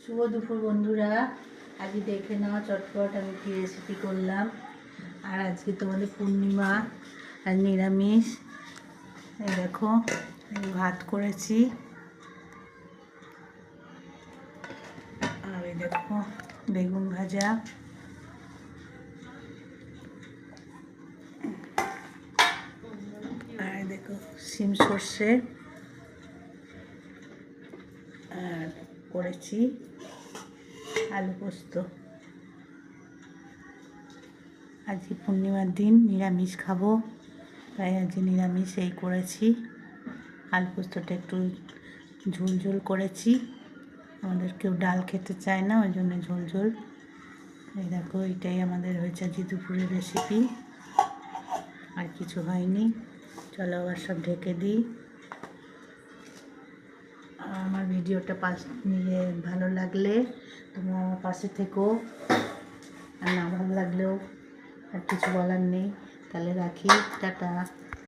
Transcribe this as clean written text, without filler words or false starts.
শুভ দুপুর বন্ধুরা। আজকে দেখে নাও চটপট আমি কী রেসিপি করলাম। আর আজকে তোমাদের পূর্ণিমা আর নিরামিষ। এই দেখো ভাত করেছি, আর এই দেখো বেগুন ভাজা, আর দেখো শিম সর্ষে, আর করেছি আলু পোস্ত। আজকে পূর্ণিমার দিন নিরামিষ খাবো, তাই আজকে নিরামিষ এই করেছি। আলু পোস্তটা একটু ঝোল ঝোল করেছি, আমাদের কেউ ডাল খেতে চায় না, ওই জন্য ঝোল ঝোল। এই দেখো এটাই আমাদের হয়েছে আজকে দুপুরের রেসিপি, আর কিছু হয়নি। চলো আবার সব ঢেকে দিই। আমার ভিডিওটা নিয়ে ভালো লাগলে তোমরা আমার পাশে থেকো, আর না ভালো লাগলেও আর কিছু বলার নেই। তাহলে রাখি, টাটা।